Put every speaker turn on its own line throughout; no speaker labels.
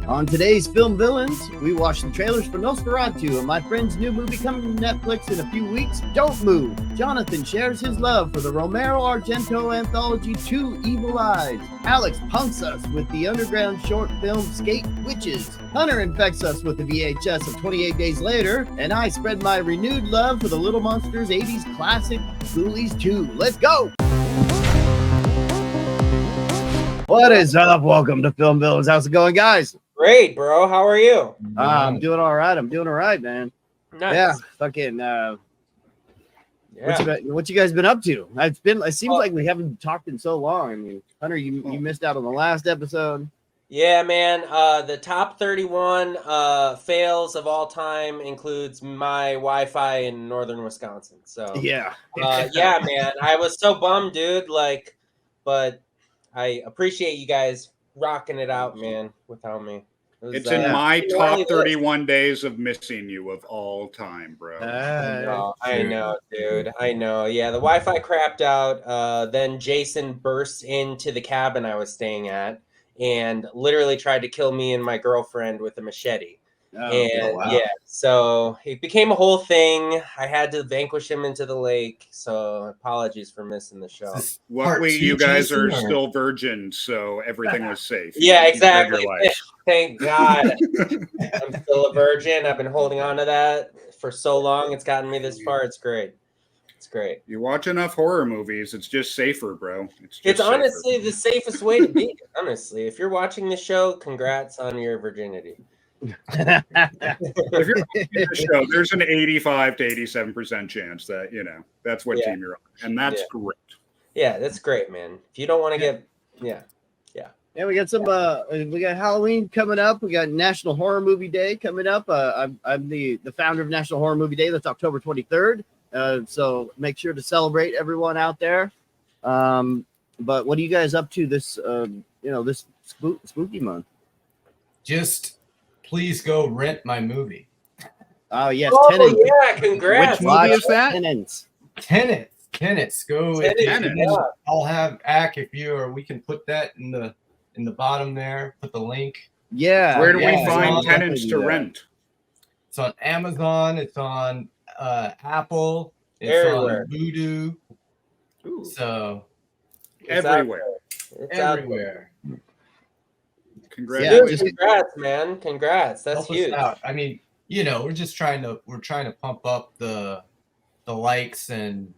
On today's Film Villains, we watch the trailers for Nosferatu and my friend's new movie coming to Netflix in a few weeks, Don't Move. Jonathan shares his love for the Romero Argento anthology Two Evil Eyes. Alex punks us with the underground short film Skate Witches. Hunter infects us with the VHS of 28 Days Later, and I spread my renewed love for the Little Monsters 80s classic Ghoulies 2. Let's go! What is up? Welcome to Film Villains. How's it going, guys?
Great, bro. How are you?
I'm doing all right. Man.
Nice.
Yeah, fucking. What you guys been up to? It seems like we haven't talked in so long. I mean, Hunter, you missed out on the last episode.
Yeah, man. The top 31 fails of all time includes my Wi-Fi in northern Wisconsin. So
yeah,
yeah, man. I was so bummed, dude. But I appreciate you guys rocking it out, man, without me.
It's in my top 31 days of missing you of all time, bro.
I know, dude. I know. Yeah, the Wi-Fi crapped out. Then Jason burst into the cabin I was staying at and literally tried to kill me and my girlfriend with a machete. Yeah, so it became a whole thing. I had to vanquish him into the lake. So apologies for missing the show.
Luckily, you guys are still virgins, so everything was safe.
Yeah, exactly. Thank God. I'm still a virgin. I've been holding on to that for so long. It's gotten me this far. It's great. It's great.
You watch enough horror movies, it's just safer, bro.
It's honestly the safest way to be. Honestly, if you're watching the show, congrats on your virginity.
If you're watching the show, there's an 85 to 87% chance that that's what team you're on, and that's great.
Yeah, that's great, man. If you don't want to get,
we got some. We got Halloween coming up. We got National Horror Movie Day coming up. I'm the founder of National Horror Movie Day. That's October 23rd. So make sure to celebrate everyone out there. But what are you guys up to this this spooky month?
Just please go rent my movie.
Oh yes,
Tenants. Yeah, congrats.
Which movie is that?
Tenants. Go.
Tenants.
I'll have Ack if you, or we can put that in the bottom there. Put the link.
Yeah.
Where do we find Tenants to rent?
It's on Amazon. It's on Apple. It's
everywhere.
On Voodoo.
Ooh.
So
everywhere.
It's
everywhere.
Congrats.
Congrats, man. Congrats. That's huge.
I mean, we're trying to pump up the likes and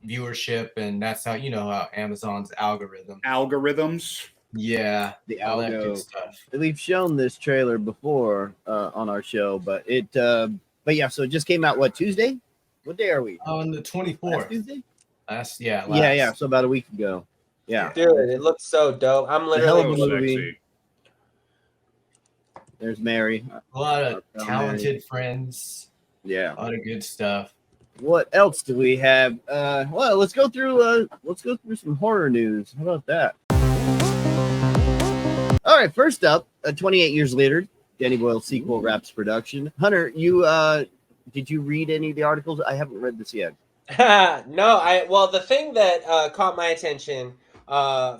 viewership, and that's how how Amazon's algorithms. Yeah,
all that good stuff. We've shown this trailer before on our show, but yeah, so it just came out Tuesday? What day are we?
On the 24th.
Tuesday?
Last.
So about a week ago. Yeah.
Dude, it looks so dope. I'm literally
movie. There's Mary.
A lot of talented friends.
Yeah.
A lot of good stuff.
What else do we have? Well, let's go through some horror news. How about that? All right, first up, 28 years later, Danny Boyle's sequel wraps production. Hunter, did you read any of the articles? I haven't read this yet.
No, well, the thing that caught my attention,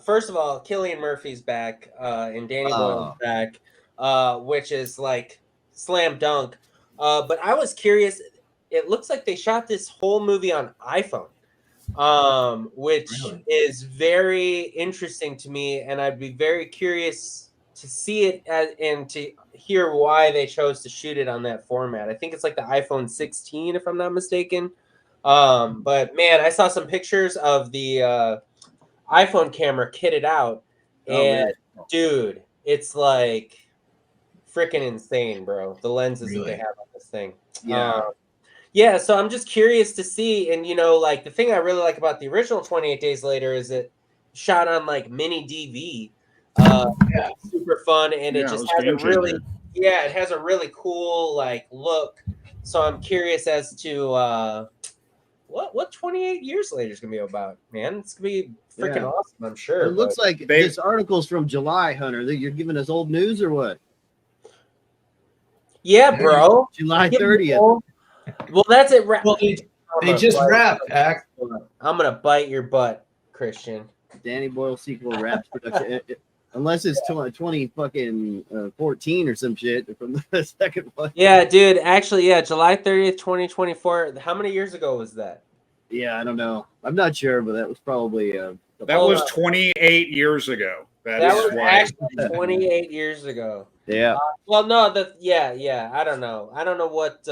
first of all, Cillian Murphy's back, and Danny Boyle's back, which is like slam dunk. But I was curious. It looks like they shot this whole movie on iPhone, which is very interesting to me, and I'd be very curious to see it and to hear why they chose to shoot it on that format. I think it's like the iPhone 16, if I'm not mistaken. But man, I saw some pictures of the iPhone camera kitted out, and dude, it's like freaking insane, bro. The lenses that they have on this thing. Yeah, so I'm just curious to see, and the thing I really like about the original 28 Days Later is it shot on like mini DV, super fun, and it just has it has a really cool like look. So I'm curious as to what 28 years later is gonna be about, man. It's gonna be freaking awesome, I'm sure.
It looks like this article's from July, Hunter. You're giving us old news or what?
Yeah, bro.
July 30th.
Well, that's it.
Well, they just wrapped.
I'm gonna bite your butt, Christian.
Danny Boyle sequel wraps production. Unless it's 20 fucking 14 or some shit from the second one.
Yeah, dude. Actually, yeah, July 30th, 2024. How many years ago was that?
Yeah, I don't know. I'm not sure, but that was probably
that was 28 years ago.
That was actually 28 years ago.
Yeah.
Well, no, yeah. I don't know. I don't know what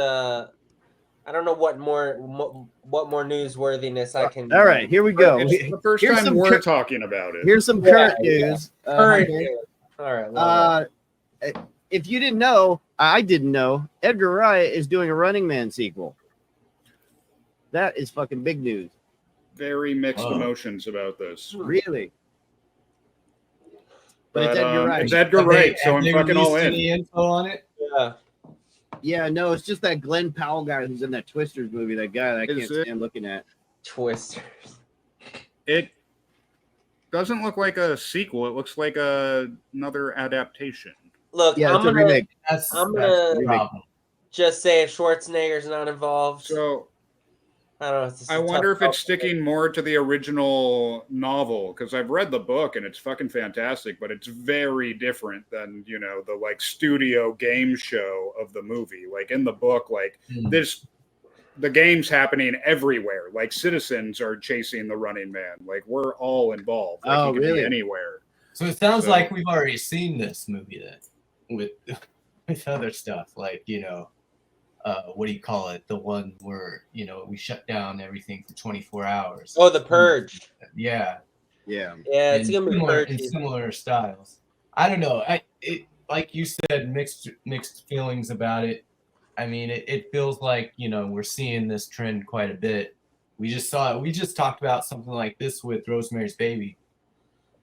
more newsworthiness I can.
All right, here we go.
It's the first time we're talking about it.
Here's some current news.
Current news. All right. Well,
if you didn't know, I didn't know. Edgar Wright is doing a Running Man sequel. That is fucking big news.
Very mixed emotions about this.
Really? But it's Edgar Wright.
It's Edgar Wright, so I'm fucking all in.
Any info on it?
Yeah.
Yeah, no, it's just that Glenn Powell guy who's in that Twisters movie. That guy that I can't stand looking at.
Twisters.
It doesn't look like a sequel. It looks like another adaptation.
Look,
yeah,
I'm
gonna
just say if Schwarzenegger's not involved.
So
I don't know.
I wonder if it's sticking more to the original novel, because I've read the book and it's fucking fantastic, but it's very different than, you know, the like studio game show of the movie. Like in the book, like the game's happening everywhere. Like citizens are chasing the Running Man. Like we're all involved. Like he could be anywhere.
So it sounds like we've already seen this movie then with other stuff, like, you know, what do you call it? The one where, you know, we shut down everything for 24 hours.
Oh, The Purge.
Yeah.
It's gonna be
in similar styles. I don't know. It like you said, mixed feelings about it. I mean, it feels like, you know, we're seeing this trend quite a bit. We just talked about something like this with Rosemary's Baby.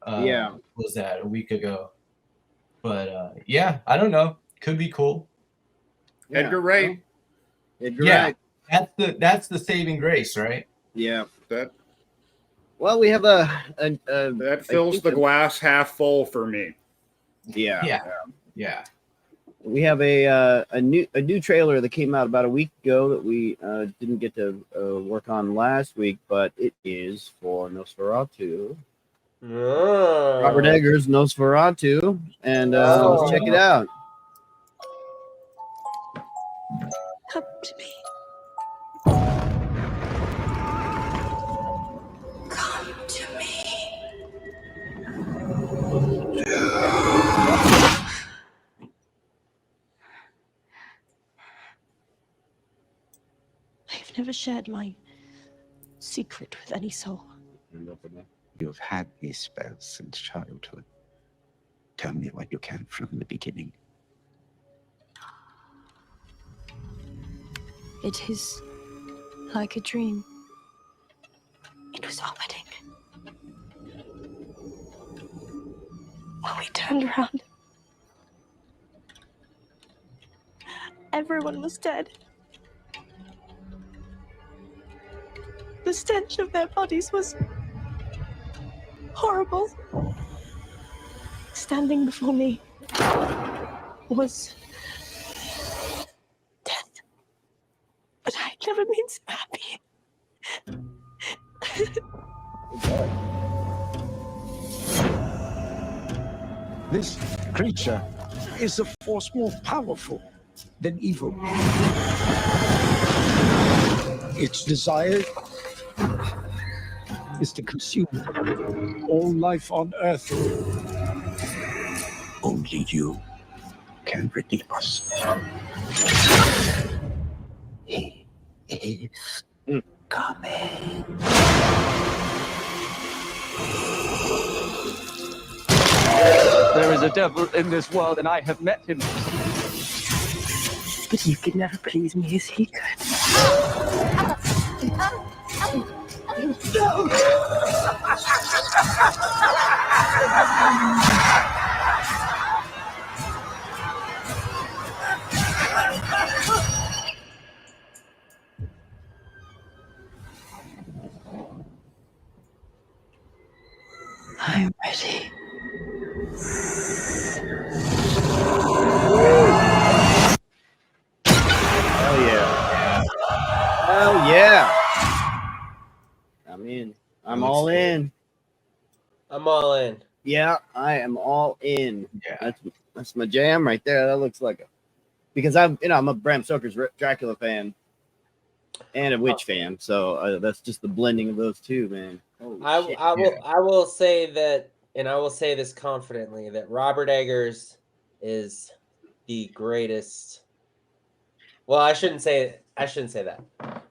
Was that a week ago? But yeah, I don't know. Could be cool.
Yeah.
Edgar Wright.
Wright.
That's the saving grace, right?
Yeah.
Well,
we have
that fills the glass half full for me.
Yeah.
We have a new trailer that came out about a week ago that we didn't get to work on last week, but it is for Nosferatu.
Oh.
Robert Eggers' Nosferatu, and let's check it out.
Come to me. Come to me. I've never shared my secret with any soul.
You've had these spells since childhood. Tell me what you can from the beginning.
It is like a dream. It was our wedding. When we turned around, everyone was dead. The stench of their bodies was horrible. Standing before me was death. But I had never been so happy.
This creature is a force more powerful than evil. Its desire is to consume all life on Earth. Only you can redeem us. He is coming.
There is a devil in this world, and I have met him.
But you could never please me as he could. No! I'm ready.
Hell yeah. Hell yeah. I'm in. I'm all in.
I'm all in.
Yeah, I am all in.
Yeah.
That's my jam right there. That looks like because I'm a Bram Stoker's Dracula fan and a witch fan, so that's just the blending of those two, man.
I will say that, and I will say this confidently, that Robert Eggers is the greatest. Well, I shouldn't say that.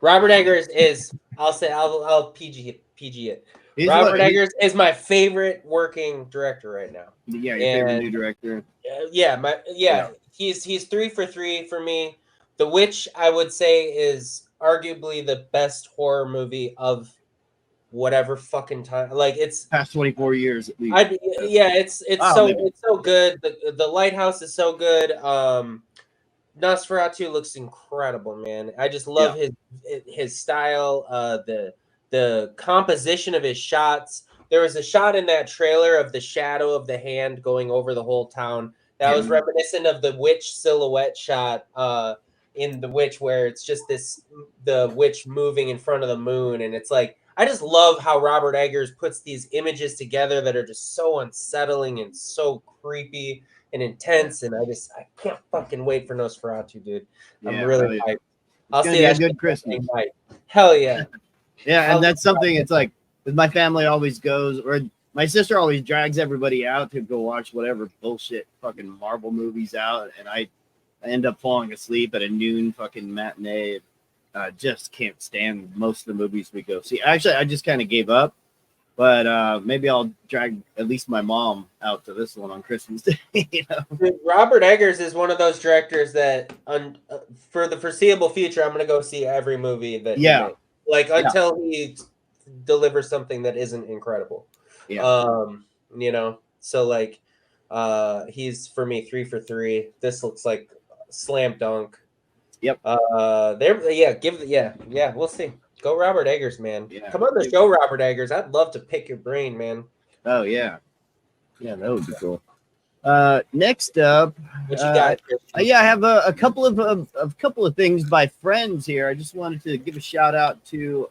Robert Eggers is. I'll PG it. Robert Eggers is my favorite working director right now.
Yeah, your favorite new director.
He's 3 for 3 for me. The Witch, I would say, is arguably the best horror movie of whatever fucking time. Like, it's
past 24 years at least.
It's so good. The Lighthouse is so good. Nosferatu looks incredible, man. I just love his style, the composition of his shots. There was a shot in that trailer of the shadow of the hand going over the whole town that was reminiscent of the witch silhouette shot in The Witch, where it's just the witch moving in front of the moon, and it's like, I just love how Robert Eggers puts these images together that are just so unsettling and so creepy and intense, and I can't fucking wait for Nosferatu, dude. I'm really hyped.
I'll see that good Christmas
night. Hell yeah.
Yeah, and that's something. It's like my family always goes, or my sister always drags everybody out to go watch whatever bullshit fucking Marvel movies out, and I end up falling asleep at a noon fucking matinee. Just can't stand most of the movies we go see. Actually, I just kind of gave up. But maybe I'll drag at least my mom out to this one on Christmas Day.
Dude, Robert Eggers is one of those directors that, for the foreseeable future, I'm going to go see every movie that he makes. Like, until he delivers something that isn't incredible. So like, he's for me 3 for 3. This looks like slam dunk.
Yep.
We'll see. Go Robert Eggers, man. Yeah. Come on the show, Robert Eggers. I'd love to pick your brain, man.
Oh, yeah. Yeah, that would be cool. Next up,
what you got?
I have a couple of things by friends here. I just wanted to give a shout out to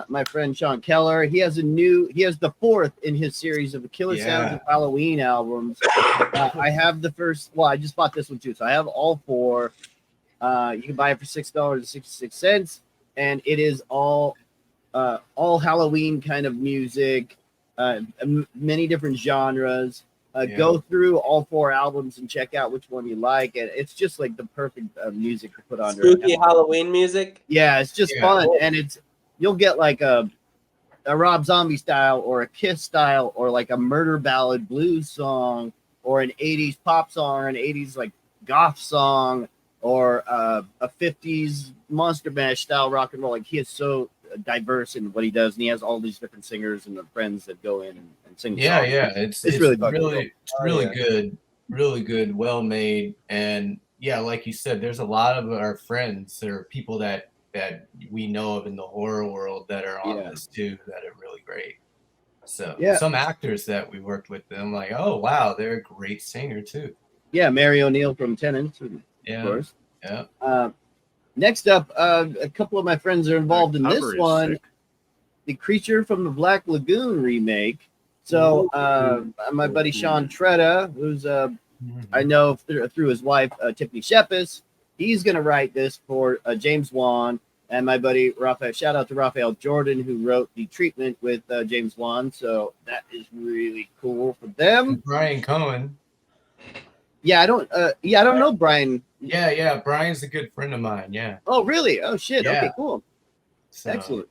my friend Sean Keller. He has the 4th in his series of the Killer Sounds of Halloween albums. I have the first. Well, I just bought this one too, so I have all 4. You can buy it for $6.66. And it is all Halloween kind of music, many different genres. Go through all 4 albums and check out which one you like. And it's just like the perfect music to put on.
Spooky Halloween music.
Yeah, it's just fun, and you'll get like a Rob Zombie style, or a Kiss style, or like a murder ballad blues song, or an 80s pop song, or an 80s like goth song, or a 50s Monster Mash style rock and roll. Like, he is so diverse in what he does, and he has all these different singers and the friends that go in and sing.
It's really good, really good, well made, and like you said, there's a lot of our friends that are people that we know of in the horror world that are on this too, that are really great. So some actors that we worked with, them like, oh wow, they're a great singer too.
Yeah, Mary O'Neill from Tennant, of course.
Yeah.
Next up, a couple of my friends are involved in this one. The Creature from the Black Lagoon remake. So my buddy Sean Tretta, who's I know through his wife Tiffany Shepis, he's going to write this for James Wan, and my buddy Raphael. Shout out to Raphael Jordan, who wrote The Treatment with James Wan. So that is really cool for them.
Brian Cohen.
Yeah, I don't know Brian.
Yeah, Brian's a good friend of mine. Yeah.
Oh, really? Oh, shit.
Yeah.
Okay, cool. So, excellent.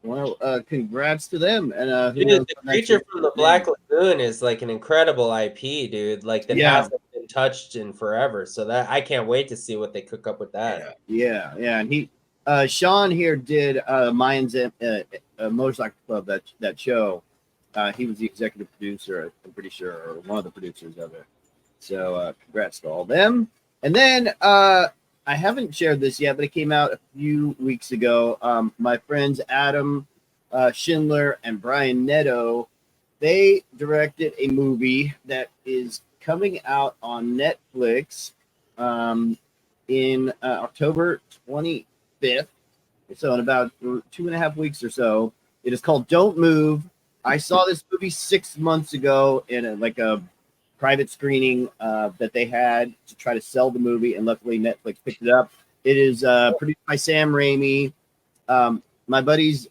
Well, congrats to them. And
dude, The Creature from the Black Lagoon is like an incredible IP, dude. Like, that hasn't been touched in forever. So that I can't wait to see what they cook up with that.
Yeah. And he, Sean here did Mayans Motorcycle Club, that show. He was the executive producer, I'm pretty sure, or one of the producers of it. So congrats to all them. And then I haven't shared this yet, but it came out a few weeks ago. My friends Adam Schindler and Brian Netto, they directed a movie that is coming out on Netflix in October 25th. So in about 2.5 weeks or so. It is called Don't Move, I saw this movie 6 months ago in a private screening that they had to try to sell the movie, and luckily Netflix picked it up. It is produced by Sam Raimi. My buddies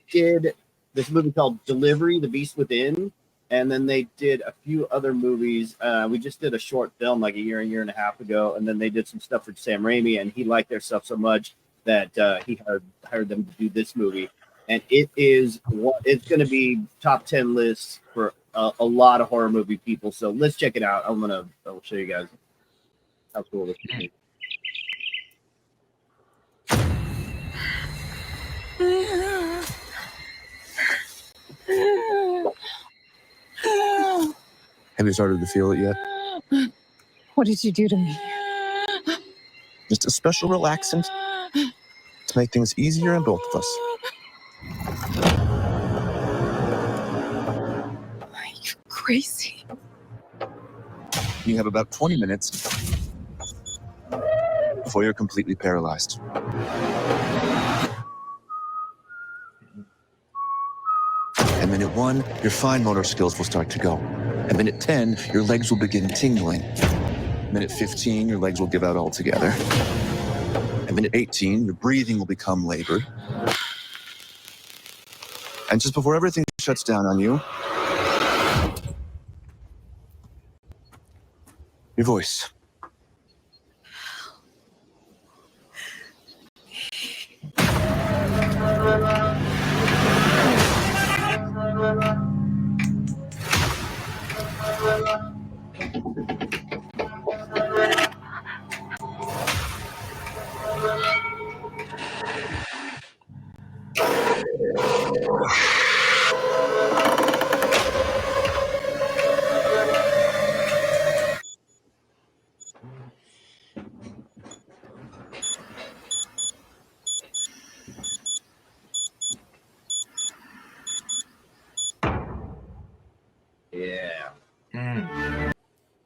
did this movie called Delivery, The Beast Within, and then they did a few other movies. We just did a short film like a year and a half ago, and then they did some stuff for Sam Raimi, and he liked their stuff so much that he hired them to do this movie. And it's going to be top 10 lists for a lot of horror movie people. So let's check it out. I'll show you guys how cool this is.
Have you started to feel it yet?
What did you do to me?
Just a special relaxant to make things easier on both of us.
Are you crazy?
You have about 20 minutes before you're completely paralyzed. At minute 1, your fine motor skills will start to go. At minute 10, your legs will begin tingling. Minute 15, your legs will give out altogether. At minute 18, your breathing will become labored. And just before everything shuts down on you, your voice.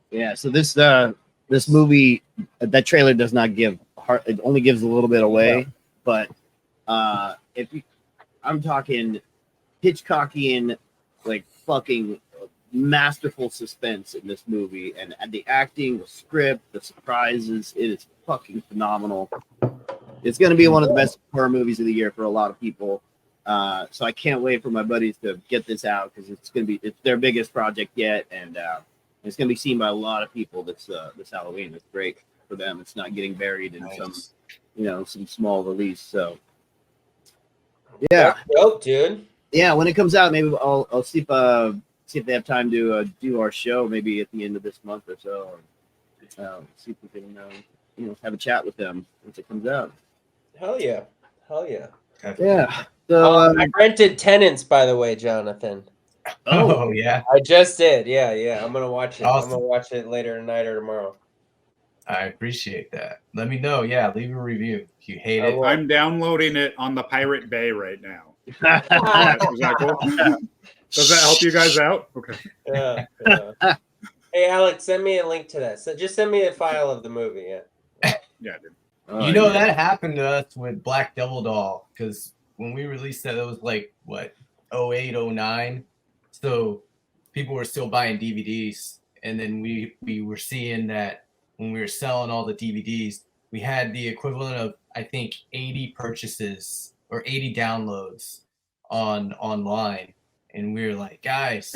Yeah, so this movie, that trailer does not give it only gives a little bit away, but I'm talking Hitchcockian, like fucking masterful suspense in this movie, and the acting, the script, the surprises, it is fucking phenomenal. It's going to be one of the best horror movies of the year for a lot of people. So I can't wait for my buddies to get this out, because it's their biggest project yet, and it's going to be seen by a lot of people this Halloween. It's great for them. It's not getting buried in some small release. So yeah,
dope, dude.
Yeah, when it comes out, maybe I'll see if they have time to do our show maybe at the end of this month or so. See if we can have a chat with them once it comes out.
Hell yeah.
Yeah. So
I rented Tenants, by the way, Jonathan.
Oh yeah,
I just did. Yeah. I'm gonna watch it.
Awesome.
I'm gonna watch it later tonight or tomorrow.
I appreciate that. Let me know. Yeah, leave a review if you hate it.
I'm downloading it on the Pirate Bay right now. Is that cool? Does that help you guys out? Okay.
Yeah. Hey, Alex, send me a link to that. So just send me a file of the movie.
Yeah, dude.
That happened to us with Black Devil Doll, because when we released that, it was like what 08, 09. So people were still buying DVDs, and then we were seeing that when we were selling all the DVDs, we had the equivalent of, I think, 80 purchases or 80 downloads online. And we were like, guys,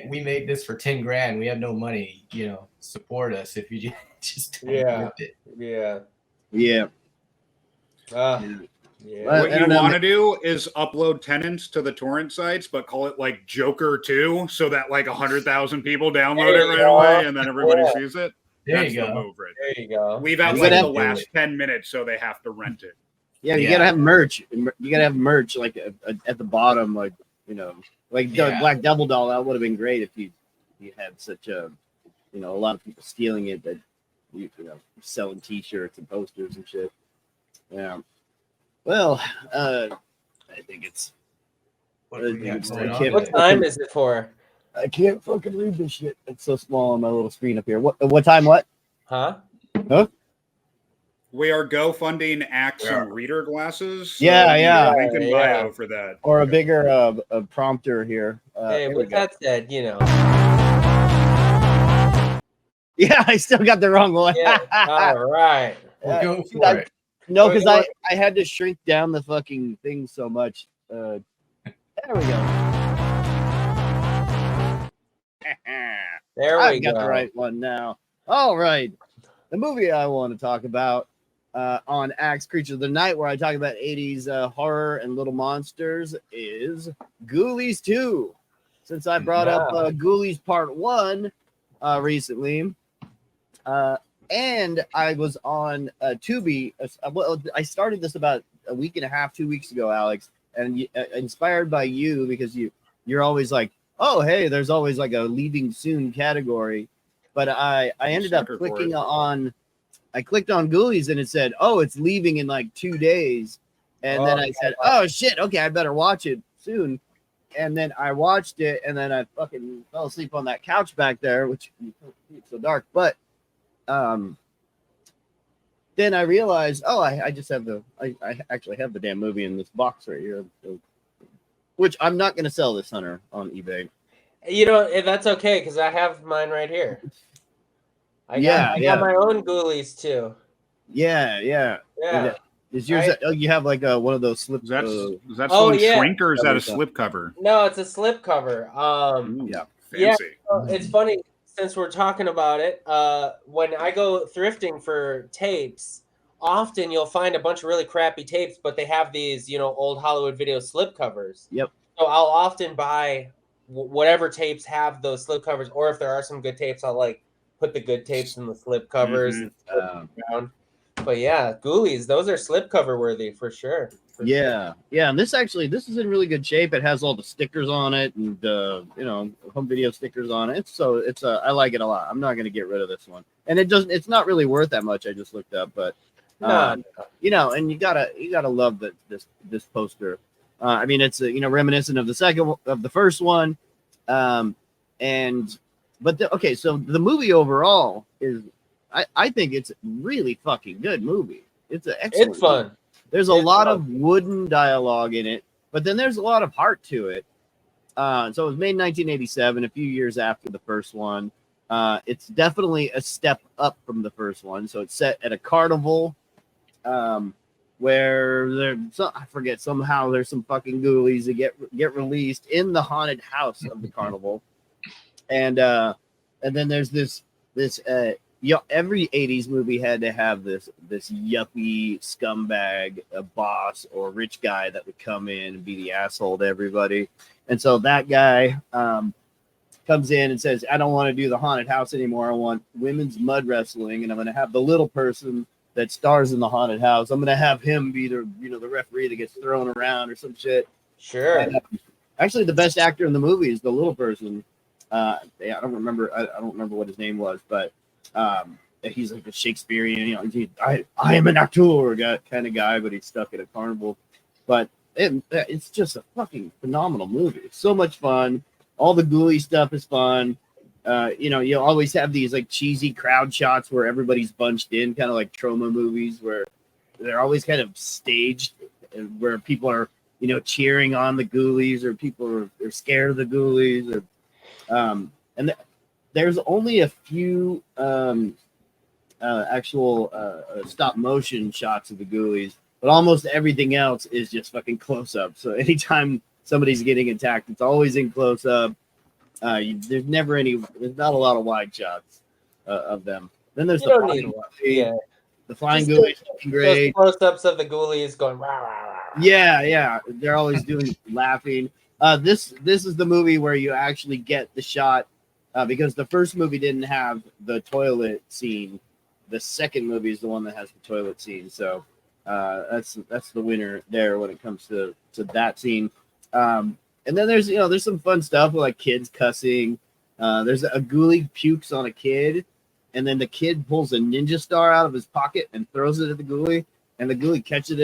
we made this for 10 grand. We have no money, support us if you just rip it.
Yeah.
What you want to do is upload Tenants to the torrent sites, but call it like Joker 2, so that like 100,000 people download it right away, and then everybody sees it. That's the move right there.
There you go.
Leave out like the last 10 minutes so they have to rent it.
Yeah, you gotta have merch. You gotta have merch like at the bottom, like Black Devil Doll. That would have been great if you had such a lot of people stealing it, that selling T-shirts and posters and shit. Yeah. Well, I think it's.
What time is it for?
I can't fucking read this shit. It's so small on my little screen up here. What time? What?
Huh?
We are GoFunding Axe reader glasses. So
Yeah.
Link in bio for that.
Or a bigger a prompter here.
Hey, with that said, you know.
Yeah, I still got the wrong one.
Yeah. All right.
We'll go for it.
No, because I had to shrink down the fucking thing so much. There we go.
There we
I've
go.
got the right one now. All right. The movie I want to talk about on Axe Creature of the Night, where I talk about 80s horror and little monsters, is Ghoulies 2. Since I brought up Ghoulies Part 1 recently, and I was on Tubi. Well, I started this about a week and a half, 2 weeks ago, Alex, and inspired by you, because you're always like, oh, hey, there's always like a leaving soon category. But I ended up clicking on, I clicked on Ghoulies and it said, oh, it's leaving in like 2 days. And then I said, oh shit, okay, I better watch it soon. And then I watched it, and then I fucking fell asleep on that couch back there, which it's so dark. But then I realized, oh, I just have I actually have the damn movie in this box right here, which I'm not going to sell this, Hunter, on eBay.
You know, that's okay, because I have mine right here. I got my own Ghoulies too.
Yeah. Is yours? You have like one of those slip.
Is that still in shrink, or is that a slip cover?
No, it's a slip cover.
Yeah, fancy.
Yeah, it's funny, since we're talking about it. When I go thrifting for tapes, often you'll find a bunch of really crappy tapes, but they have these, old Hollywood video slip covers.
Yep.
So I'll often buy whatever tapes have those slip covers, or if there are some good tapes, I'll like put the good tapes in the slip covers. And around. But yeah, Ghoulies, those are slip cover worthy for sure.
Yeah. And this is in really good shape. It has all the stickers on it, and home video stickers on it. It's I like it a lot. I'm not going to get rid of this one. And it's not really worth that much. I just looked up, but and you gotta love this poster. I mean, it's reminiscent of the first one. So the movie overall is, I think it's a really fucking good movie. It's an excellent.
It's fun.
Movie. There's a lot of wooden dialogue in it, but then there's a lot of heart to it. So it was made in 1987, a few years after the first one. It's definitely a step up from the first one. So it's set at a carnival, where somehow there's some fucking ghoulies that get released in the haunted house of the carnival, and then there's this every 80s movie had to have this yuppie scumbag, a boss or rich guy that would come in and be the asshole to everybody. And so that guy comes in and says, I don't want to do the haunted house anymore. I want women's mud wrestling, and I'm going to have the little person that stars in the haunted house. I'm going to have him be the referee that gets thrown around or some shit.
Sure.
And, actually, the best actor in the movie is the little person. I don't remember what his name was, but he's like a Shakespearean, I am an actor kind of guy, but he's stuck at a carnival. But it's just a fucking phenomenal movie. It's so much fun. All the ghoulie stuff is fun. You always have these like cheesy crowd shots where everybody's bunched in, kind of like trauma movies, where they're always kind of staged, where people are cheering on the ghoulies, or people are scared of the ghoulies, or there's only a few actual stop motion shots of the ghoulies, but almost everything else is just fucking close up. So anytime somebody's getting attacked, it's always in close up. There's not a lot of wide shots of them. Then there's the flying ghoulies, great
close-ups of the ghoulies going rah, rah, rah.
Yeah, they're always doing laughing. This is the movie where you actually get the shot, because the first movie didn't have the toilet scene. The second movie is the one that has the toilet scene. So that's the winner there when it comes to that scene. And then there's some fun stuff with like kids cussing. There's a ghoulie pukes on a kid, and then the kid pulls a ninja star out of his pocket and throws it at the ghoulie, and the ghoulie catches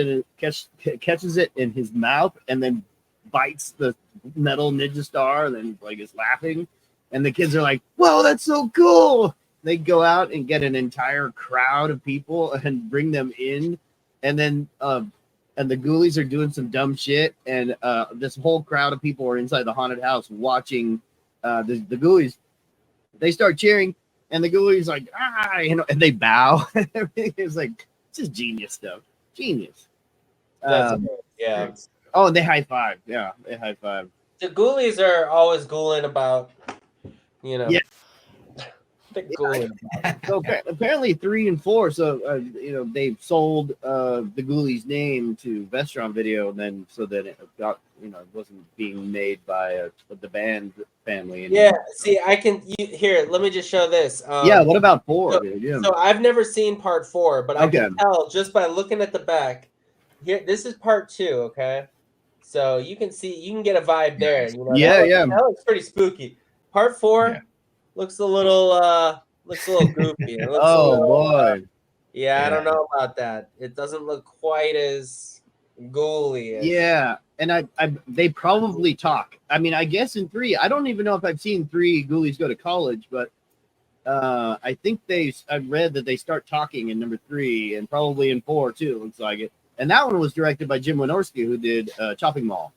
it in his mouth, and then bites the metal ninja star, and then like is laughing, and the kids are like, "Whoa, that's so cool!" they'd go out and get an entire crowd of people and bring them in, and then and the Ghoulies are doing some dumb shit, and this whole crowd of people are inside the haunted house watching the Ghoulies. They start cheering, and the Ghoulies like and they bow. Everything is like this is genius stuff. Genius.
Yeah.
Oh, and they high five. Yeah, they high five.
The Ghoulies are always ghouling about,
Yeah. So apparently 3 and 4. So they've sold the Ghoulies name to Vestron Video, and then so that it got it wasn't being made by the band family.
Yeah. See, I can here. Let me just show this.
What about 4?
So I've never seen part 4, but I can tell just by looking at the back. Here, this is part 2. Okay. So you can get a vibe there. That looks pretty spooky. Part 4 looks a little goofy.
Boy.
I don't know about that. It doesn't look quite as ghouly.
Yeah, and they probably talk. I mean, I guess in 3, I don't even know if I've seen 3 Ghoulies go to college, but I think I've read that they start talking in number 3, and probably in 4 too. Looks like it. And that one was directed by Jim Wynorski, who did Chopping Mall.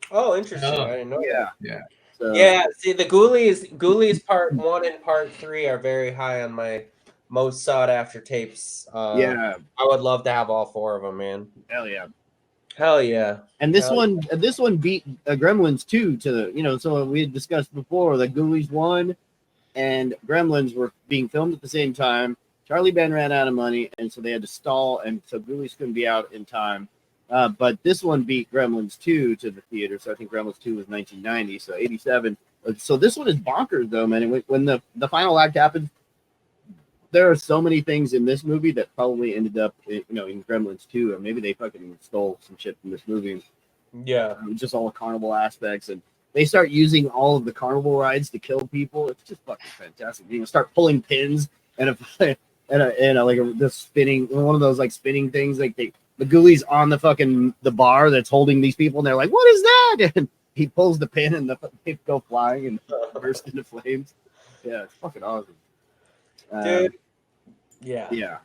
Oh, interesting. I didn't know that.
Yeah.
So,
See, the Ghoulies part 1 and part 3 are very high on my most sought after tapes. I would love to have all 4 of them, man.
Hell yeah. And this one beat Gremlins 2 to the, so we had discussed before the Ghoulies 1 and Gremlins were being filmed at the same time. Charlie Band ran out of money, and so they had to stall, and so Ghoulies couldn't be out in time. But this one beat Gremlins 2 to the theater, so I think Gremlins 2 was 1990, so 87. So this one is bonkers, though, man. When the final act happened, there are so many things in this movie that probably ended up, in Gremlins 2, or maybe they fucking stole some shit from this movie.
Yeah.
Just all the carnival aspects, and they start using all of the carnival rides to kill people. It's just fucking fantastic. Start pulling pins, and this spinning, one of those like spinning things, like the Ghoulies on the bar that's holding these people, and they're like, "What is that?" And he pulls the pin, and they go flying and burst into flames. Yeah, it's fucking awesome,
dude. Yeah.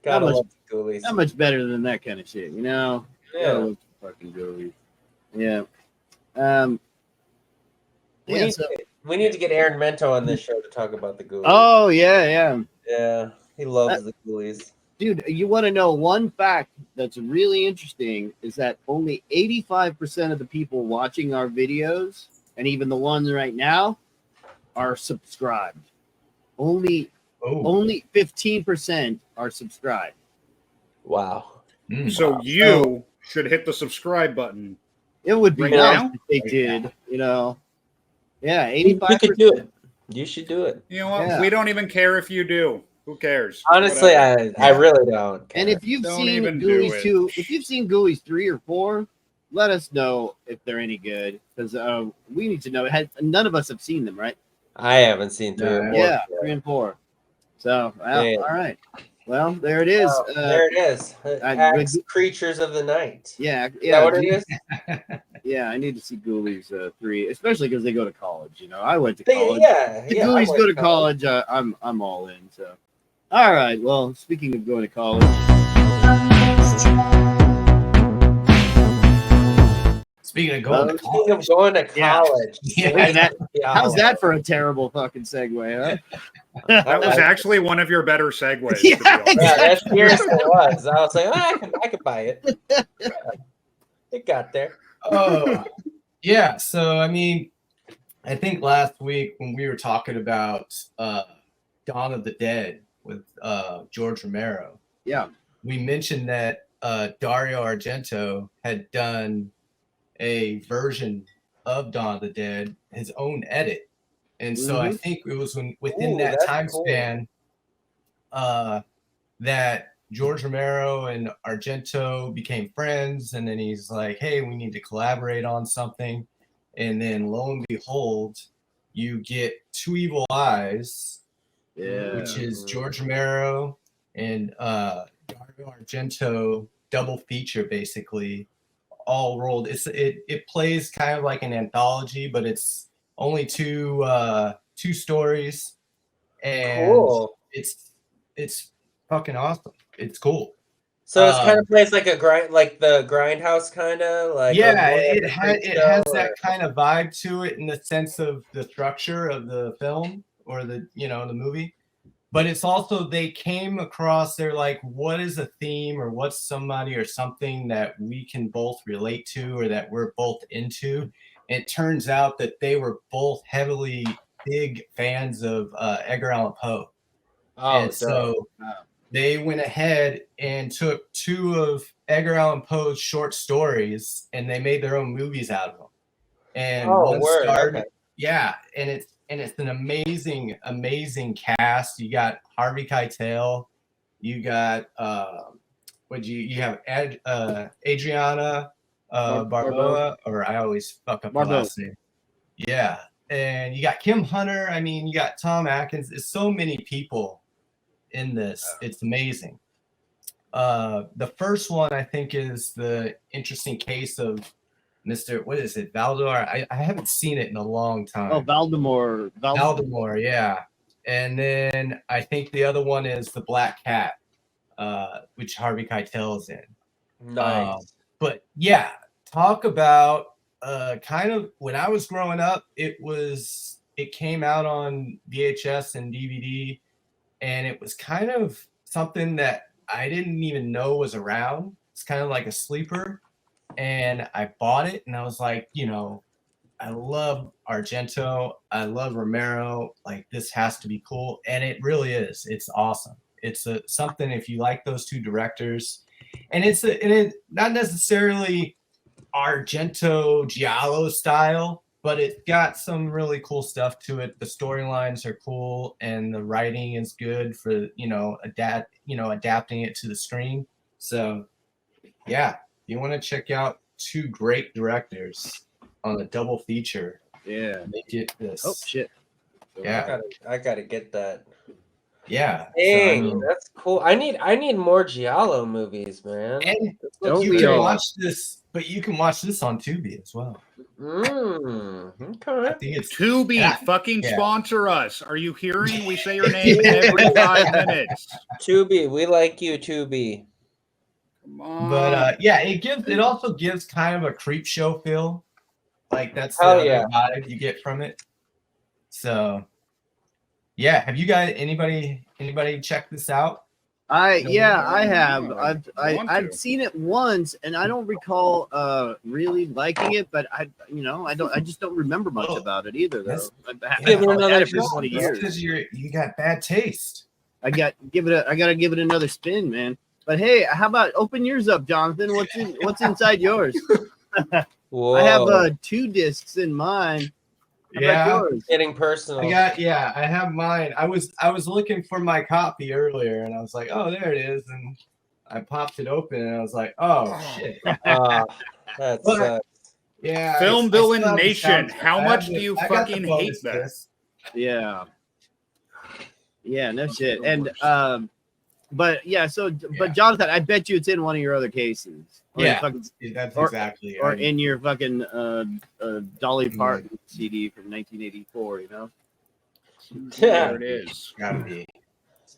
Gotta
love the Ghoulies.
Not much better than that kind of shit,
Yeah.
Gotta love the fucking Ghoulies. Yeah.
We need to get Aaron Mento on this show to talk about the Ghoulies.
Oh yeah.
Yeah, he loves the Ghoulies.
Dude, you want to know one fact that's really interesting is that only 85% of the people watching our videos, and even the ones right now, are subscribed. Only 15% are subscribed.
Wow.
So you should hit the subscribe button.
It would be
Right
nice
now?
if they did, Yeah, 85%.
You could do it. You should do it.
You know what?
Yeah.
We don't even care if you do. Who cares?
Honestly, I really don't care.
And if you've
Don't
seen
even do
Ghoulies
it.
2, if you've seen Ghoulies 3 or 4, let us know if they're any good, because we need to know. None of us have seen them, right?
I haven't seen 3 or 4.
Yeah, 3 and 4. So, all right. Well, there it is.
There it is. Axe Creatures of the Night.
Yeah.
Is that what it is?
Yeah, I need to see Ghoulies 3, especially because they go to college. I went to college. The
Yeah.
Ghoulies go to college. I'm all in. So, all right. Well, speaking of going to college.
Speaking of going
to college.
Yeah. How's that for a terrible fucking segue, huh?
That was actually one of your better segues.
Yeah,
that seriously was. I was like, I could buy it. It got there.
Oh, yeah. So, I mean, I think last week when we were talking about Dawn of the Dead with George Romero, we mentioned that Dario Argento had done a version of Dawn of the Dead, his own edit. And so I think it was within that time span that George Romero and Argento became friends. And then he's like, hey, we need to collaborate on something. And then lo and behold, you get Two Evil Eyes, which is George Romero and Dario Argento double feature, basically, all rolled. It plays kind of like an anthology, but it's only two stories, and
Cool.
it's fucking awesome. It's cool.
So it's kind of plays like a grind, like the Grindhouse, kind of like.
Yeah, it has that kind of vibe to it in the sense of the structure of the film or the the movie. But it's also they came across, they're like, what is a theme or what's somebody or something that we can both relate to or that we're both into? And it turns out that they were both heavily big fans of Edgar Allan Poe.
Oh,
and so they went ahead and took 2 of Edgar Allan Poe's short stories and they made their own movies out of them. And one starred,
okay.
yeah, and it's an amazing cast. You got Harvey Keitel, you got you have Adriana Barboa, or I always fuck up the last name. Yeah, and you got Kim Hunter. I mean, you got Tom Atkins. There's so many people in this. It's amazing. The first one I think is the interesting case of Mr. What is it? Valdemar. I haven't seen it in a long time.
Oh, Valdemar.
Valdemar, yeah. And then I think the other one is the Black Cat, which Harvey Keitel is in.
Nice.
But yeah, talk about kind of when I was growing up, it came out on VHS and DVD, and it was kind of something that I didn't even know was around. It's kind of like a sleeper. And I bought it and I was like, I love Argento. I love Romero. Like, this has to be cool. And it really is. It's awesome. It's something if you like those 2 directors. And it's not necessarily Argento Giallo style, but it's got some really cool stuff to it. The storylines are cool and the writing is good for, adapting it to the screen. So yeah. You want to check out 2 great directors on a double feature.
Yeah.
They get this.
Oh shit.
Yeah.
I gotta get that.
Yeah.
Dang, that's cool. I need more Giallo movies, man.
And you can watch this, but you can watch this on Tubi as well.
Okay.
I think it's
Tubi, fucking sponsor us. Are you hearing? We say your name every 5 minutes.
Tubi, we like you, Tubi.
But it also gives kind of a creep show feel. Like that's the other vibe you get from it. So yeah, have you guys anybody check this out?
I have. I've seen it once and I don't recall really liking it, but I just don't remember much about it either though. I've had it for 20 years.
Because you got bad taste.
I gotta give it another spin, man. But hey, how about open yours up, Jonathan? What's inside yours? I have 2 discs in mine. How about yours?
Getting personal.
I have mine. I was looking for my copy earlier, and I was like, oh, there it is, and I popped it open, and I was like, oh shit.
That's
yeah. Film Villain Nation. How much do you fucking hate that?
Yeah. Yeah. No shit. And But yeah, but Jonathan, I bet you it's in one of your other cases.
That's exactly.
Or in your fucking Dolly Parton CD from 1984.
Yeah,
there it is.
Gotta be.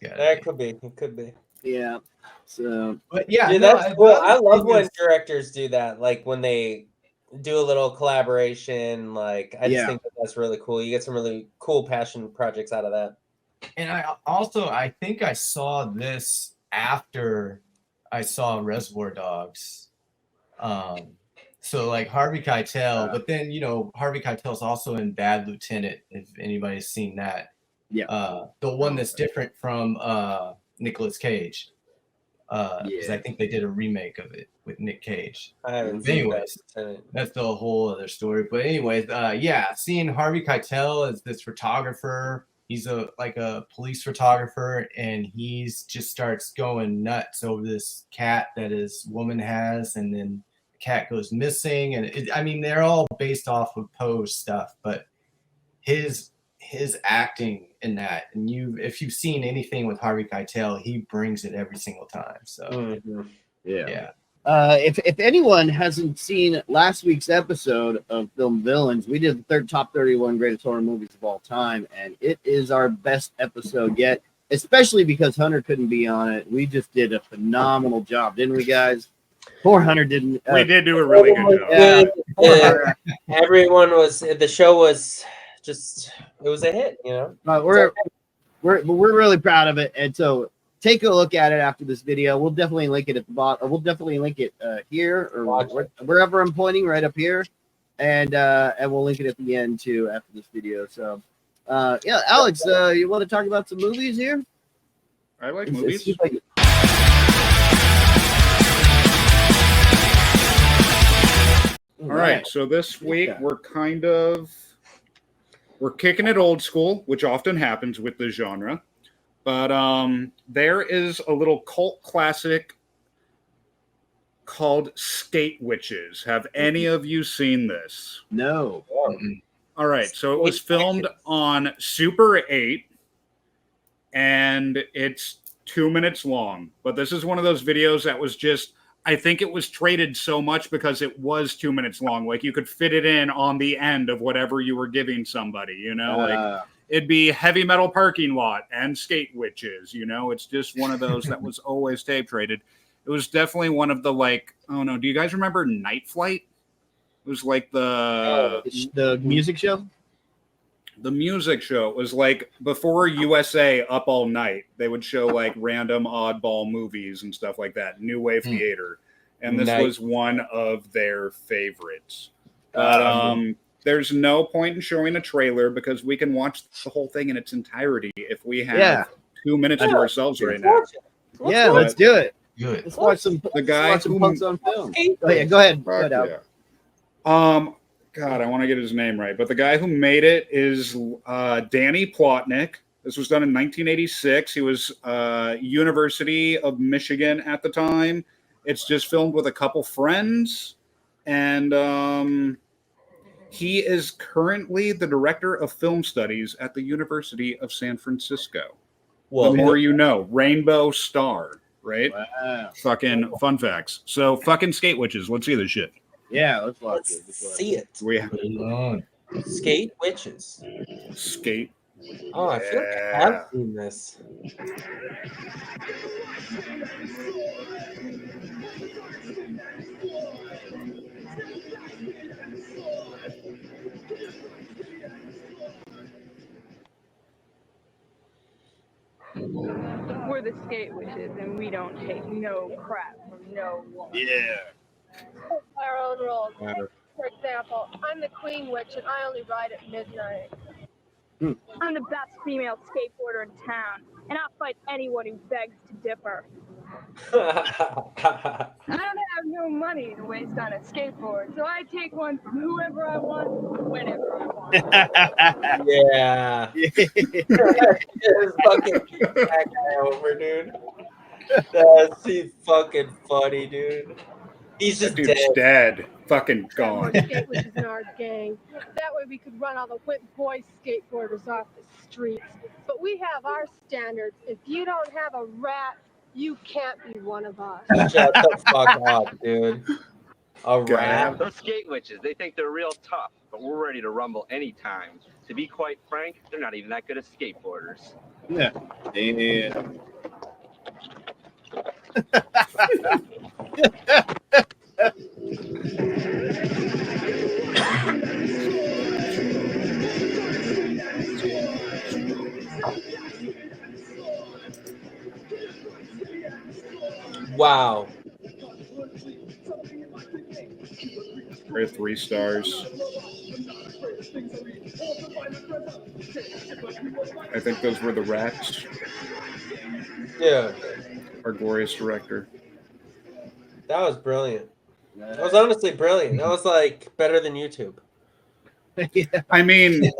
That could be. It could be.
Yeah. So,
but yeah,
dude, that's cool. I love when directors do that. Like when they do a little collaboration. Like I just think that's really cool. You get some really cool passion projects out of that.
And I think I saw this after I saw Reservoir Dogs. So like Harvey Keitel, but then Harvey Keitel's also in Bad Lieutenant, if anybody's seen that.
Yeah.
The one that's different from Nicolas Cage. Because I think they did a remake of it with Nick Cage.
I haven't seen that.
That's the whole other story. But anyways, seeing Harvey Keitel as this photographer. He's a police photographer, and he's just starts going nuts over this cat that his woman has, and then the cat goes missing. And they're all based off of Poe's stuff, but his acting in that, and if you've seen anything with Harvey Keitel, he brings it every single time. So
yeah. If anyone hasn't seen last week's episode of Film Villains, we did the top 31 greatest horror movies of all time, and it is our best episode yet, especially because Hunter couldn't be on it. We just did a phenomenal job, didn't we, guys? Poor Hunter didn't.
We did do a really good
job. Everyone was. The show was just. It was a hit, you know.
We're really proud of it, and so take a look at it after this video. We'll definitely link it at the bottom. We'll definitely link it here or wherever I'm pointing, right up here, and we'll link it at the end too after this video. So, yeah, Alex, you want to talk about some movies here?
I like movies. All right, so this week we're kicking it old school, which often happens with the genre. But there is a little cult classic called Skate Witches. Have any of you seen this?
No.
All right, so it was filmed on Super 8, and it's 2 minutes long. But this is one of those videos that was just, I think it was traded so much because it was 2 minutes long. Like, you could fit it in on the end of whatever you were giving somebody, you know? Like, it'd be Heavy Metal Parking Lot and Skate Witches, you know? It's just one of those that was always tape traded. It was definitely one of the, like, oh no, do you guys remember Night Flight? It was like the
music show?
The music show. It was like before USA Up All Night, they would show like random oddball movies and stuff like that, New Wave Theater. And this was one of their favorites. But there's no point in showing a trailer because we can watch the whole thing in its entirety if we have 2 minutes to ourselves right now.
Let's do it.
Good.
Let's watch some.
The guy
who punks on film. Go ahead.
God, I want to get his name right, but the guy who made it is Danny Plotnick. This was done in 1986. He was University of Michigan at the time. It's just filmed with a couple friends, and he is currently the director of film studies at the University of San Francisco. Well, the more you know, Rainbow Star, right?
Wow.
Fucking fun facts. So fucking Skate Witches. Let's see this shit.
Yeah, let's watch it.
See it. Skate Witches.
Skate.
Oh, I feel like I have seen this.
We're the Skate Witches, and we don't take no crap from no one.
Yeah.
Our own roles. For example, I'm the Queen Witch, and I only ride at midnight.
I'm the best female skateboarder in town, and I'll fight anyone who begs to differ. I don't have no money to waste on a skateboard, so I take one from whoever I want, whenever I want.
Yeah. Just fucking keep that guy over, dude. He's fucking funny, dude. He's just
dead. Fucking gone.
Skate Witches in our gang. That way we could run all the whip boy skateboarders off the streets. But we have our standards. If you don't have a rat, you can't be one of us.
Shut the fuck up, dude. A rat?
Those Skate Witches, they think they're real tough, but we're ready to rumble anytime. To be quite frank, they're not even that good as skateboarders.
Yeah. Damn.
Wow.
We're 3 stars. I think those were the rats.
Yeah.
Our glorious director.
That was brilliant. That was honestly brilliant. That was like better than YouTube.
I mean,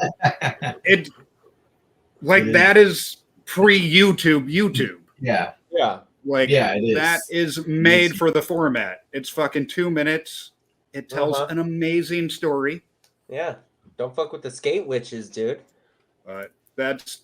that is pre-YouTube.
Yeah.
Yeah.
Like,
it is.
That is made for the format. It's fucking 2 minutes. It tells an amazing story.
Yeah. Don't fuck with the Skate Witches, dude.
That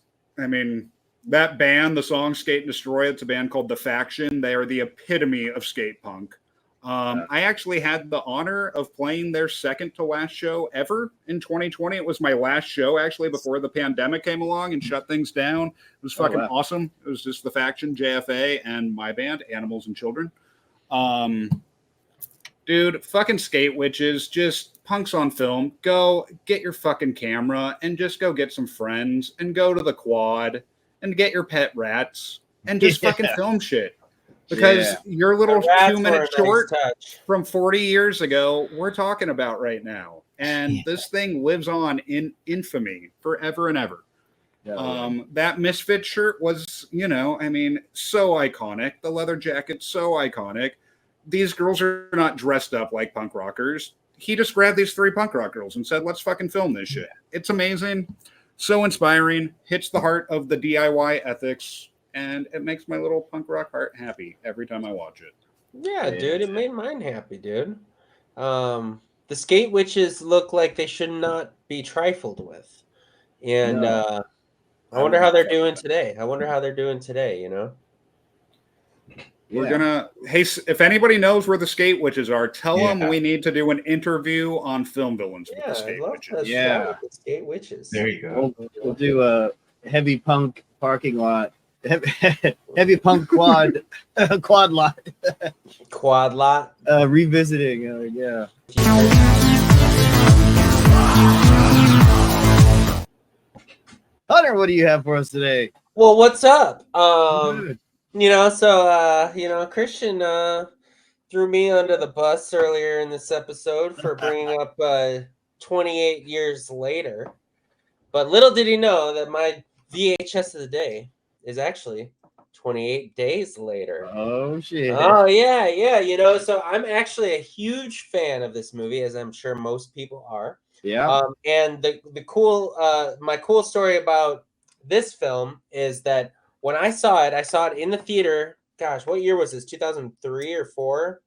band, the song Skate and Destroy, it's a band called The Faction. They are the epitome of skate punk. I actually had the honor of playing their second to last show ever in 2020. It was my last show actually before the pandemic came along and shut things down. It was fucking awesome. It was just the faction, JFA, and my band, Animals and Children. Dude, fucking skate witches, just punks on film. Go get your fucking camera and just go get some friends and go to the quad and get your pet rats and just fucking film shit. Because your little 2-minute short from 40 years ago, we're talking about right now. And this thing lives on in infamy forever and ever. That Misfit shirt was, you know, I mean, so iconic. The leather jacket, so iconic. These girls are not dressed up like punk rockers. He just grabbed these 3 punk rock girls and said, let's fucking film this shit. It's amazing. So inspiring. Hits the heart of the DIY ethics. And it makes my little punk rock heart happy every time I watch it.
Yeah, dude, it made mine happy, dude. The skate witches look like they should not be trifled with. And I wonder how they're doing today. You know?
We're gonna, hey, if anybody knows where the skate witches are, tell them we need to do an interview on Film Villains with the skate witches.
The skate witches.
There you go.
We'll do a heavy punk parking lot. Heavy punk quad lot.
Quad lot.
Revisiting. Hunter, what do you have for us today?
Well, what's up? You know, so you know, Christian threw me under the bus earlier in this episode for bringing up 28 years later. But little did he know that my VHS of the day is actually 28 days later.
Oh, shit.
Oh, yeah. You know, so I'm actually a huge fan of this movie, as I'm sure most people are.
Yeah.
And the cool, my cool story about this film is that when I saw it in the theater. Gosh, what year was this? 2003 or 4?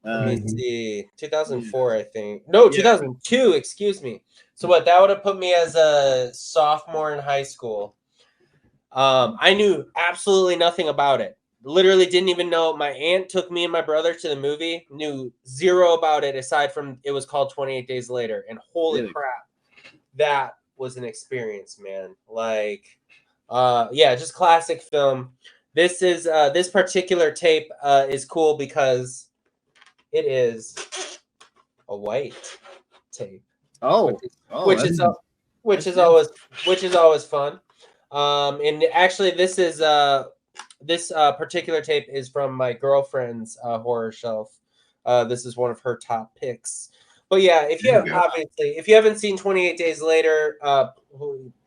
Let me see. 2004, I think. No, 2002, excuse me. So what, that would have put me as a sophomore in high school. I knew absolutely nothing about it. Literally didn't even know. My aunt took me and my brother to the movie. Knew zero about it aside from it was called 28 Days Later. And holy crap, that was an experience, man. Like, just classic film. This is this particular tape is cool because it is a white tape. Which is always fun. And actually, this is this particular tape is from my girlfriend's horror shelf. This is one of her top picks. But yeah, if you haven't seen 28 Days Later,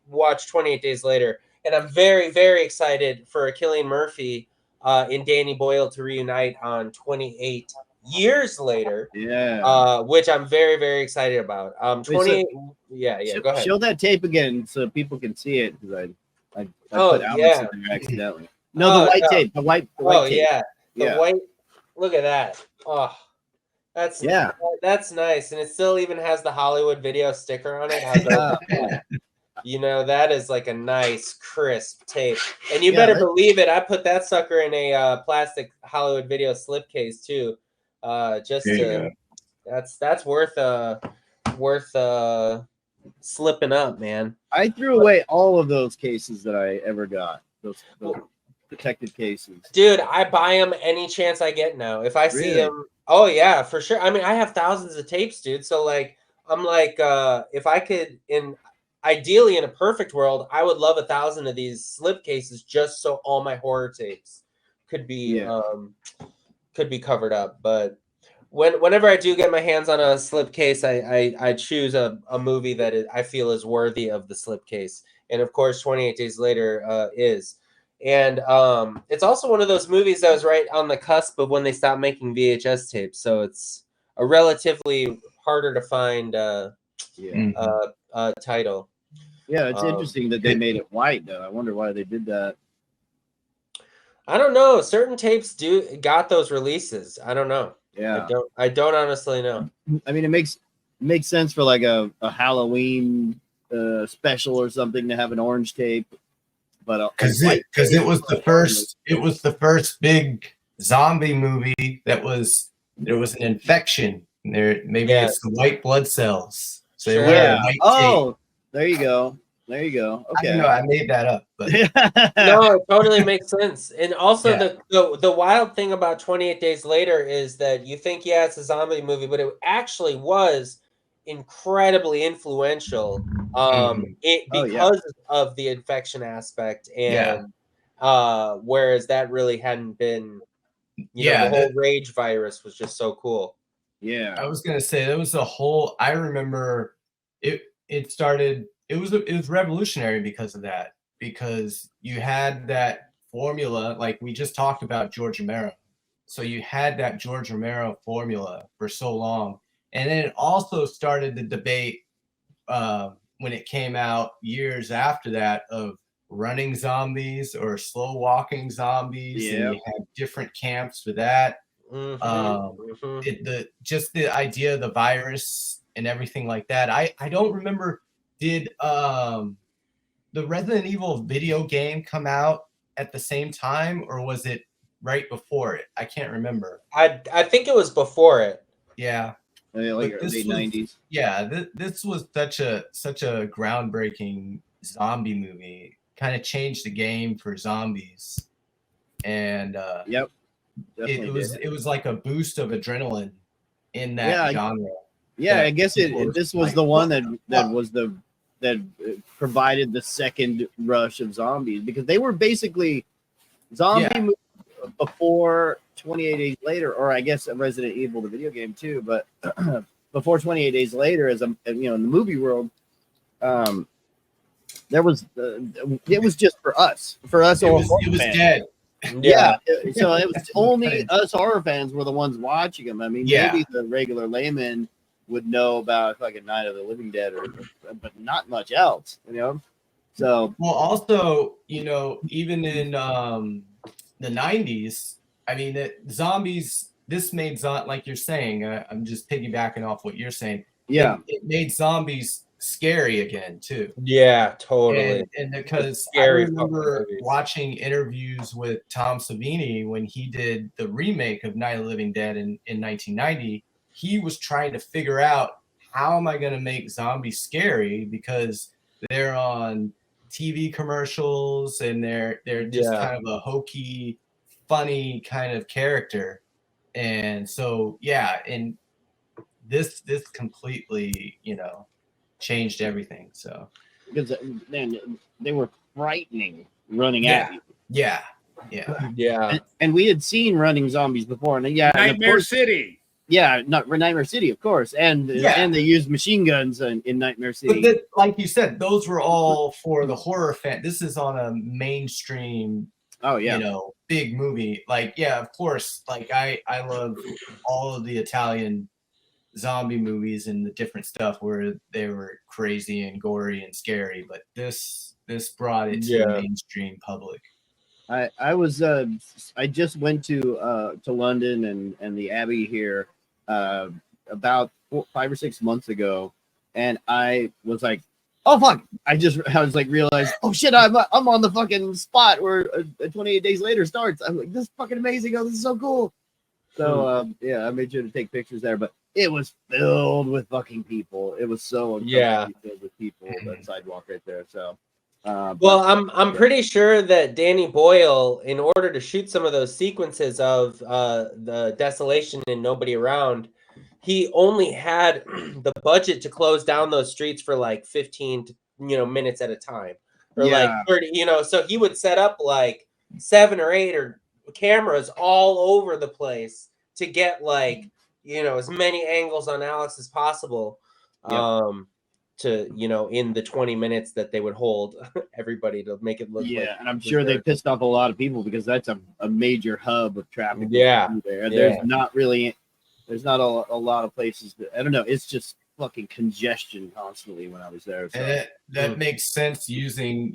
watch 28 Days Later. And I'm very, very excited for Cillian Murphy and Danny Boyle to reunite on 28 years later. Which I'm very, very excited about. 28. Go ahead.
Show that tape again so people can see it because I put Alex in there accidentally. No, the white tape. The white tape.
The white. Look at that. Oh, that's nice, and it still even has the Hollywood Video sticker on it. You know, that is like a nice crisp tape, and you better believe it. I put that sucker in a plastic Hollywood Video slipcase too. That's worth slipping up, man.
I threw away all of those cases that I ever got. Those protected cases.
Dude, I buy them any chance I get now. If I see them, oh yeah, for sure. I mean, I have thousands of tapes, dude. So like, I'm like, if I could, ideally in a perfect world, I would love 1,000 of these slip cases just so all my horror tapes could be covered up. But whenever I do get my hands on a slipcase, I choose a movie that I feel is worthy of the slipcase. And of course, 28 Days Later is. And it's also one of those movies that was right on the cusp of when they stopped making VHS tapes. So it's a relatively harder to find title.
Yeah, it's interesting that they made it white, though. I wonder why they did that.
I don't know. Certain tapes got those releases. I don't know.
Yeah,
I don't honestly know.
I mean, it makes sense for like a Halloween special or something to have an orange tape, but
because it was the first big zombie movie there was an infection. Maybe it's the white blood cells. So they wear white tape.
There you go. There you go. Okay.
I don't know. I made that up, but
no, it totally makes sense. And also the wild thing about 28 Days Later is that you think, it's a zombie movie, but it actually was incredibly influential because of the infection aspect, and whereas that really hadn't been, the whole rage virus was just so cool.
Yeah,
I was gonna say there was a whole. I remember it started. It was revolutionary because of that, because you had that formula, like we just talked about George Romero. So you had that George Romero formula for so long. And then it also started the debate when it came out years after that of running zombies or slow walking zombies. And you had different camps for that. Just the idea of the virus and everything like that. I don't remember. Did the Resident Evil video game come out at the same time, or was it right before it? I can't remember.
I think it was before it.
Yeah.
Like early 90s.
Yeah, this was such a groundbreaking zombie movie. Kind of changed the game for zombies. And it was like a boost of adrenaline in that genre.
Yeah, I guess this was the one that provided the second rush of zombies, because they were basically zombie movies before 28 Days Later, or I guess Resident Evil, the video game too, but before 28 Days Later, as in the movie world, there was it was just for us
it was dead.
Yeah, so it was only us horror fans were the ones watching them. I mean, maybe the regular layman would know about fucking Night of the Living Dead, but not much else, So
also, even in the 90s, I mean, zombies. This made like you're saying. I'm just piggybacking off what you're saying.
Yeah,
it made zombies scary again too.
Yeah, totally.
And because I remember watching interviews with Tom Savini when he did the remake of Night of the Living Dead in 1990. He was trying to figure out, how am I going to make zombies scary, because they're on TV commercials and they're just kind of a hokey, funny kind of character. And so, and this completely, changed everything. So
because they were frightening running at you.
Yeah.
And we had seen running zombies before, and
Nightmare City.
Yeah, not Nightmare City, of course, and they used machine guns in Nightmare City.
But like you said, those were all for the horror fan. This is on a mainstream, big movie. Like, of course, like I love all of the Italian zombie movies and the different stuff where they were crazy and gory and scary, but this brought it to the mainstream public.
I just went to London and the Abbey here about 5 or 6 months ago, and I was like, oh fuck! I was like realized, oh shit, I'm on the fucking spot where 28 Days Later starts. I'm like, this is fucking amazing! Oh, this is so cool. So I made sure to take pictures there, but it was filled with fucking people. It was so filled with people, that sidewalk right there. So.
Well, I'm pretty sure that Danny Boyle, in order to shoot some of those sequences of the desolation and nobody around, he only had the budget to close down those streets for like 15 minutes at a time, or like 30. So he would set up like 7 or 8 or cameras all over the place to get like as many angles on Alex as possible. To in the 20 minutes that they would hold everybody to make it look
and I'm sure they pissed off a lot of people, because that's a major hub of traffic
there.
There's not a lot of places I don't know, it's just fucking congestion constantly when I was there. So.
And that makes sense using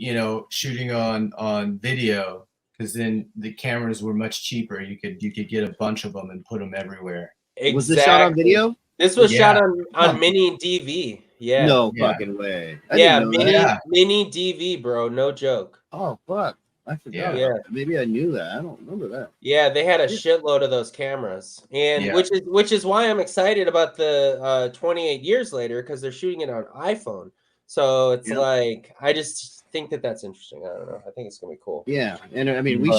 shooting on video, because then the cameras were much cheaper. You could get a bunch of them and put them everywhere.
Exactly.
Was this shot on video?
This was shot on mini DV.
Fucking way.
Mini DV, bro. No joke.
Oh fuck. I forgot.
Yeah.
Maybe I knew that. I don't remember that.
Yeah, they had a shitload of those cameras, and which is why I'm excited about the 28 years later, because they're shooting it on iPhone. So it's like I just think that that's interesting. I don't know. I think it's gonna be cool.
Yeah, and I mean we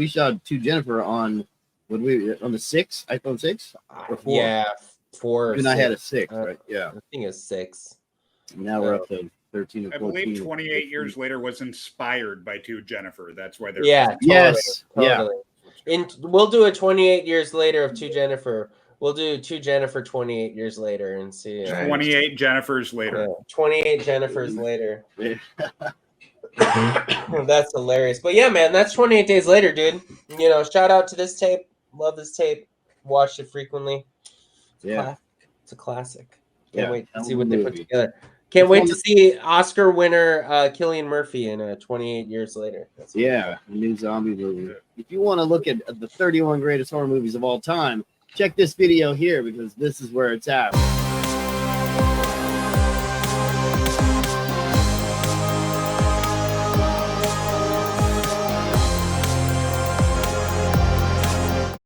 shot To Jennifer on on the iPhone 6 or 4.
Yeah, 4.
And I had a 6, right? Yeah,
I think it's 6.
Now we're up to 13 or 14.
I believe 28 years later was inspired by To Jennifer. That's why they're
Totally. And we'll do a 28 years later of To Jennifer. We'll do To Jennifer 28 years later and see.
28 Jennifers later.
28 Jennifers later. That's hilarious. But yeah, man, that's 28 days later, dude. You know, shout out to this tape. Love this tape. Watched it frequently. It's a classic. Can't wait to see what they put together. Can't wait to see Oscar winner Cillian Murphy in 28 years later.
A new zombie movie. If you want to look at the 31 greatest horror movies of all time, check this video here because this is where it's at.